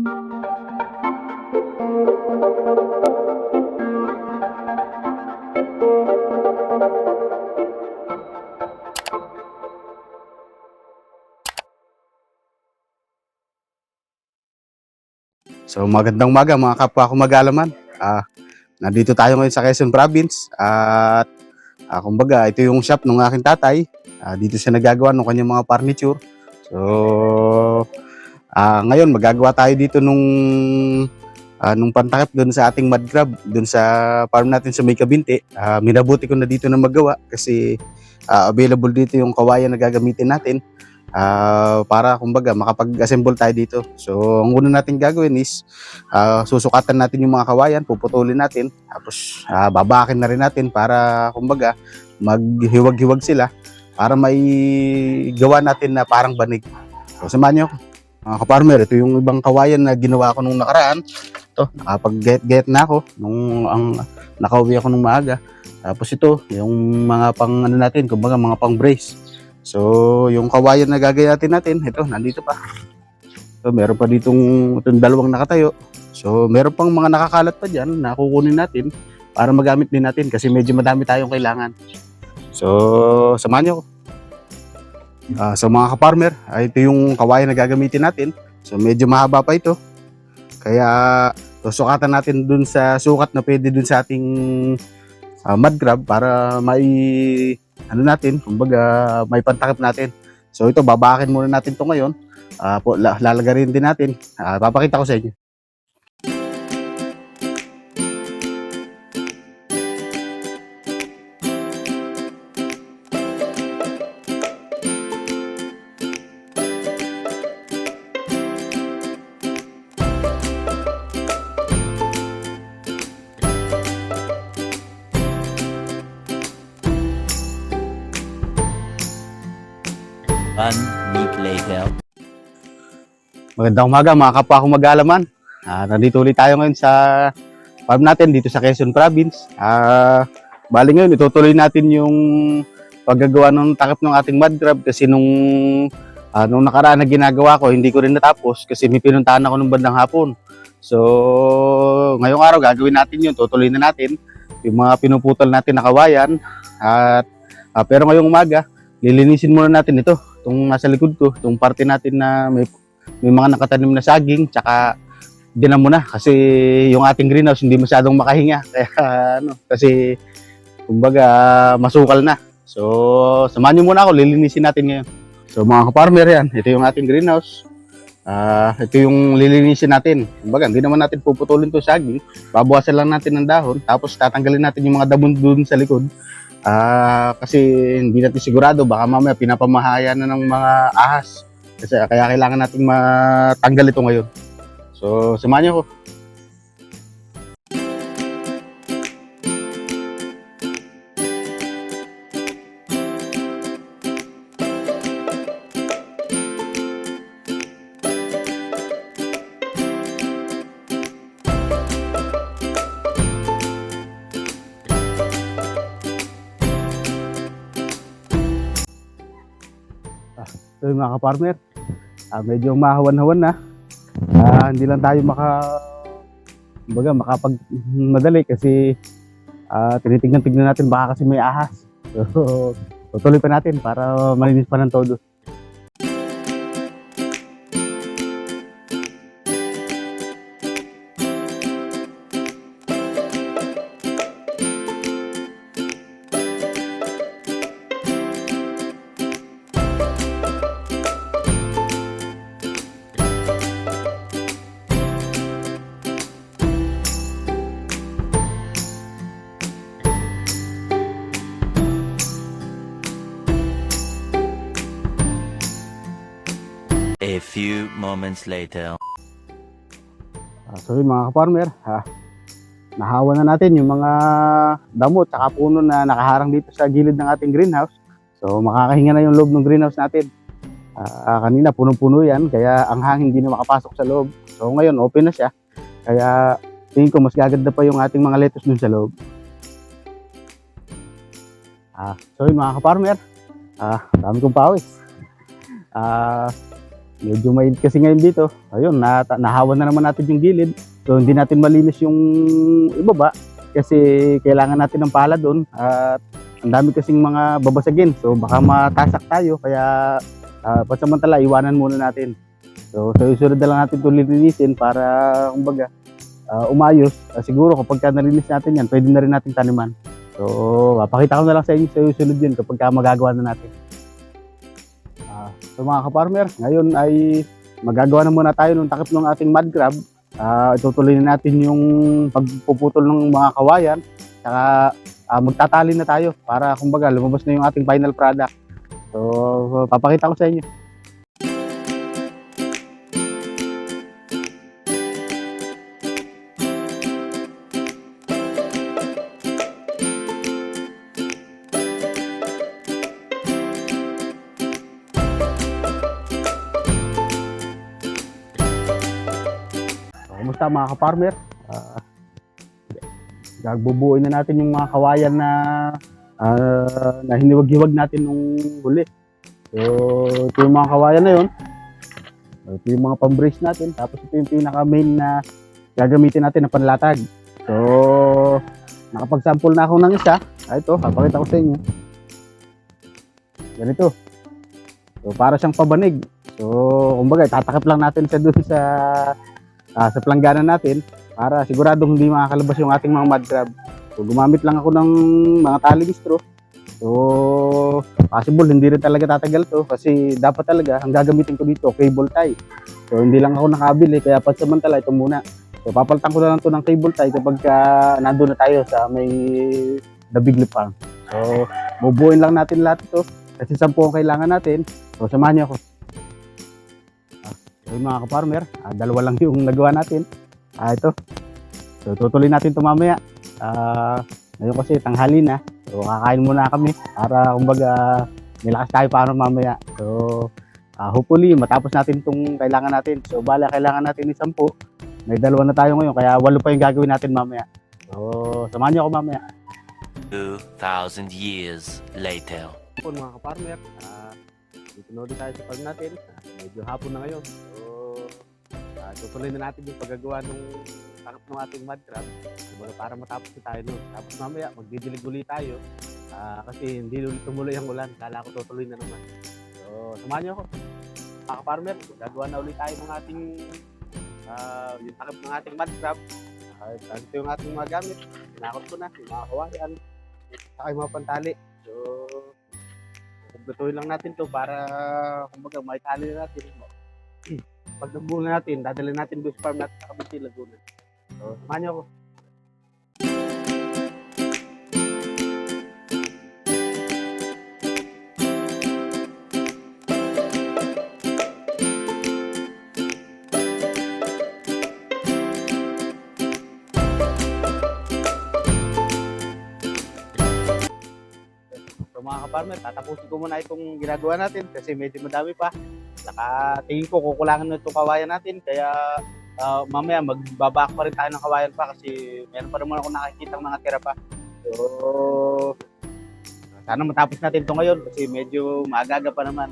So magandang umaga mga kapwa ko mag-aalaman. Nandito tayo ngayon sa Quezon Province at kumbaga ito yung shop ng aking tatay. Dito siya nagagawa ng kanyang mga furniture. So ngayon magagawa tayo dito nung pantakip doon sa ating mud crab doon sa farm natin sa May Kabinte. Minabuti ko na dito na magawa kasi available dito yung kawayan na gagamitin natin. Para kumbaga makapag-assemble tayo dito. So ang una natin gagawin is susukatan natin yung mga kawayan, puputulin natin, tapos babakin na rin natin para kumbaga maghiwag-hiwag sila para may gawa natin na parang banig. So samahan nyo mga kaparmer, ito yung ibang kawayan na ginawa ko nung nakaraan. Ito, nakapag-get na ako nung nakauwi ako nung maaga. Tapos ito, yung mga pang ano natin, kumbaga mga pang brace. So, yung kawayan na gagayatin natin, ito, nandito pa. So, meron pa itong dalawang nakatayo. So, meron pang mga nakakalat pa dyan na kukunin natin para magamit din natin kasi medyo madami tayong kailangan. So, samahan nyo. So, mga kaparmer, ito yung kawayan na gagamitin natin. So, medyo mahaba pa ito. Kaya, susukatan natin dun sa sukat na pwede dun sa ating mud crab para natin, kumbaga may pantakip natin. So ito, babakin muna natin to ngayon. Lalagarin din natin. Papakita ko sa inyo. One week later. Magandang umaga mga kapwa ko mag-aalaman. Nandito ulit tayo ngayon sa farm natin dito sa Quezon Province. Bali ngayon, itutuloy natin yung paggagawa ng takip ng ating mud crab kasi nung nakaraan na ginagawa ko, hindi ko rin natapos kasi may pinuntahan ako nung bandang hapon. So, ngayong araw gagawin natin yun, tutuloy na natin yung mga pinuputol natin na kawayan. Pero ngayong umaga, lilinisin muna natin ito, itong nasa likod ko, itong parte natin na may mga nakatanim na saging, tsaka dinamo na kasi yung ating greenhouse hindi masyadong makahinga. Kaya kasi kumbaga masukal na. So, samahan nyo muna ako, lilinisin natin ngayon. So mga kaparmer yan, ito yung ating greenhouse. Ito yung lilinisin natin. Kumbaga, hindi naman natin puputulin to saging. Babawasan lang natin ng dahon, tapos tatanggalin natin yung mga damo dun sa likod. Kasi hindi natin sigurado, baka mamaya pinapamahaya na ng mga ahas. Kasi kaya kailangan natin matanggal ito ngayon. So, samahan niyo ako. So yung mga kapartner, medyo mahawan-hawan na. Hindi lang tayo makapagmadali kasi tinitignan-tignan natin baka kasi may ahas. So tutuloy pa natin para malinis pa ng todo. A few moments later. So yun mga kaparmer, nahawan na natin yung mga damo at puno na nakaharang dito sa gilid ng ating greenhouse. So makakahinga na yung loob ng greenhouse natin. Kanina punong-puno yan, kaya ang hangin hindi na makapasok sa loob. So ngayon open na siya, kaya tingin ko mas gaganda pa yung ating mga lettuce dun sa loob. So yun mga kaparmer, dami kong pawis. medyo mainit kasi ngayon dito. Ayun, nahawan na naman natin yung gilid. So hindi natin malinis yung ibaba kasi kailangan natin ng pala doon at ang dami kasing mga babasagin. So baka matasak tayo kaya pansamantala iwanan muna natin. So sa susunod na lang natin ito lilinisin para kumbaga umayos. Siguro kapag nalinis natin yan, pwede na rin natin taniman. So papakita ko na lang sa inyo sa susunod yun kapag magagawa na natin. So mga ka-farmer, ngayon ay magagawa na muna tayo ng takip ng ating mud crab. Itutuloy na natin yung pagpuputol ng mga kawayan. Saka magtatali na tayo para kumbaga lumabas na yung ating final product. So papakita ko sa inyo. Kumusta mga ka-farmer? Gagbubuoy na natin yung mga kawayan na hiniwag-hiwag natin nung huli. So ito yung mga kawayan na yun. Ito yung mga pang-brace natin. Tapos ito yung pinaka-main na gagamitin natin na panlatag. So nakapag-sample na ako ng isa. Ito, papakita ko sa inyo. Ganito. So para siyang pabanig. So kumbaga tatakip lang natin siya dun sa planggana natin para siguradong hindi makakalabas yung ating mga mud crab. So gumamit lang ako ng mga tali straw. So possible hindi rin talaga tatagal to kasi dapat talaga ang gagamitin ko dito cable tie. So hindi lang ako nakabili kaya pansamantala ito muna. So papalitan ko na lang to ng cable tie kapag nandun na tayo sa may The Big Lip Farm. So bubuuin lang natin lahat ito kasi 10 ang kailangan natin. So samahan niyo ako. So mga ka-farmer, dalawa lang yung nagawa natin. Ito. So tutuloy natin ito mamaya. Ngayon kasi tanghali na. So kakain muna kami para kumbaga nilakas tayo para mamaya. So hopefully matapos natin itong kailangan natin. So bala kailangan natin ni 10. May dalawa na tayo ngayon kaya 8 pa yung gagawin natin mamaya. So samahan niyo ako mamaya. 2,000 years later. Po mga ka-farmer, dito na ulit tayo sa farm natin. Medyo hapon na ngayon. So tutuloy na natin yung paggagawa ng takip ng ating mud crab. Kumbaga para matapos na tayo nun. Tapos mamaya magdidilig ulit tayo. Kasi hindi ulit tumuloy ang ulan. Kala ko tutuloy na naman. So samahan niyo ako. Mga ka-farmer, gagawa na ulit tayo ng ating yung takip ng ating mud crab. Ito yung ating mga gamit. Pinakot ko na yung mga kawayan. Saka yung mga pantali. So kumpletuhin lang natin to para kumbaga maitali na natin. Pag nabuo na natin, dadalhin natin doon sa farm natin sa Kabinti, Laguna. So, samahan niyo ako. So mga ka-farmer, tatapusin ko muna itong ginagawa natin kasi medyo madami pa. Tingin ko kukulangan na itong kawayan natin kaya mamaya magbabak pa rin tayo ng kawayan pa kasi meron pa naman ako nakikita mga tira pa. So sana matapos natin ito ngayon kasi medyo maagaga pa naman.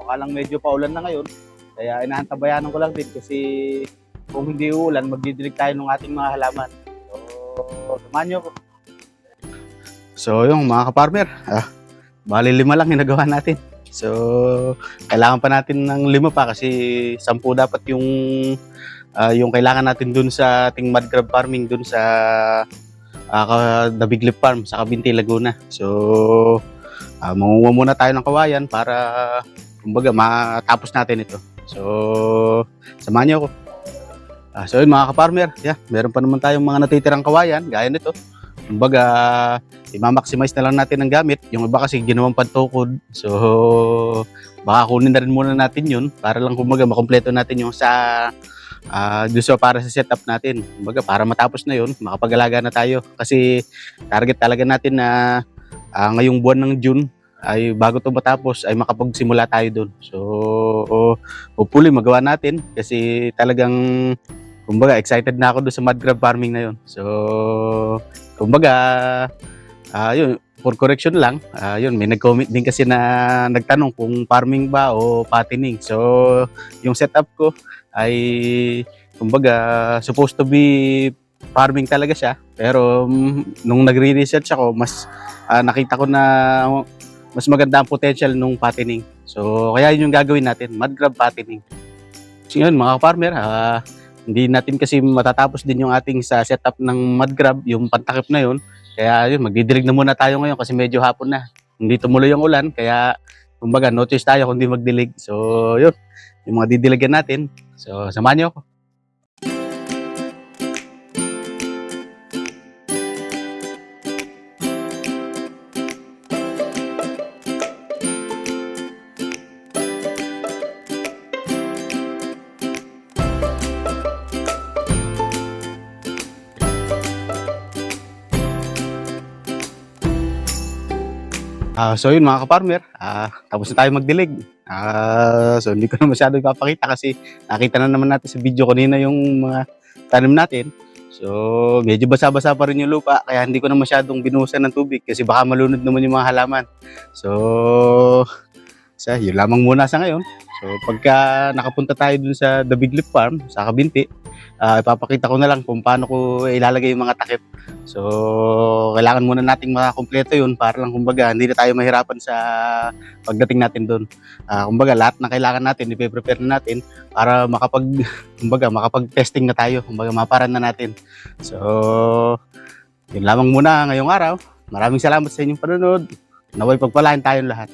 Mukha lang medyo paulan na ngayon kaya inaantabayanan ko lang din kasi kung hindi ulan magdidilig tayo ng ating mga halaman. So samahan niyo ako. So yung mga ka-farmer, bali 5 lang yung nagawa natin. So, kailangan pa natin ng 5 pa kasi 10 dapat yung kailangan natin dun sa ating mud crab farming dun sa The Big Lip Farm sa Kabinti, Laguna. So, mangunguha muna tayo ng kawayan para kumbaga matapos natin ito. So, samahan niyo ako. So yun mga ka-farmer, meron pa naman tayong mga natitirang kawayan gaya nito. Kumbaga, i-maximize na lang natin ang gamit. Yung iba kasi ginawang pantukod. So, baka kunin na rin muna natin yun para lang kumbaga makompleto natin yung para sa setup natin. Kumbaga, para matapos na yun, makapag-alaga na tayo. Kasi target talaga natin na ngayong buwan ng June ay bago ito matapos ay makapagsimula tayo dun. So, hopefully magawa natin kasi talagang kumbaga excited na ako doon sa mud crab farming na yun. So, kumbaga, yun, for correction lang, yun, may nag-comment din kasi na nagtanong kung farming ba o patining. So, yung setup ko ay, kumbaga, supposed to be farming talaga siya. Pero nung nagre-research ako, mas nakita ko na mas maganda ang potential nung patining. So, kaya yun yung gagawin natin, mud grab patining. So, yun, mga farmer, hindi natin kasi matatapos din yung ating sa setup ng mud grab, yung pantakip na yun. Kaya yun, magdidilig na muna tayo ngayon kasi medyo hapon na. Hindi tumuloy yung ulan, kaya kumbaga no choice tayo kundi magdilig. So yun, yung mga didiligan natin. So samahan niyo ako. So yun mga ka-farmer, tapos na tayo magdilig. So hindi ko na masyado ipapakita kasi nakita na naman natin sa video kanina yung mga tanim natin. So medyo basa-basa pa rin yung lupa kaya hindi ko na masyadong binuhusan ng tubig kasi baka malunod naman yung mga halaman. So yun lamang muna sa ngayon. So pagka nakapunta tayo dun sa The Big Leaf Farm sa Kabinti, ipapakita ko na lang kung paano ko ilalagay yung mga takip. So kailangan muna nating makakumpleto yun para lang kumbaga hindi na tayo mahirapan sa pagdating natin doon. Kumbaga lahat ng kailangan natin ipe-prepare na natin para makapag-testing na tayo, kumbaga maparan na natin. So yun lamang muna ngayong araw. Maraming salamat sa inyong panonood. Naway pagpalain tayong lahat.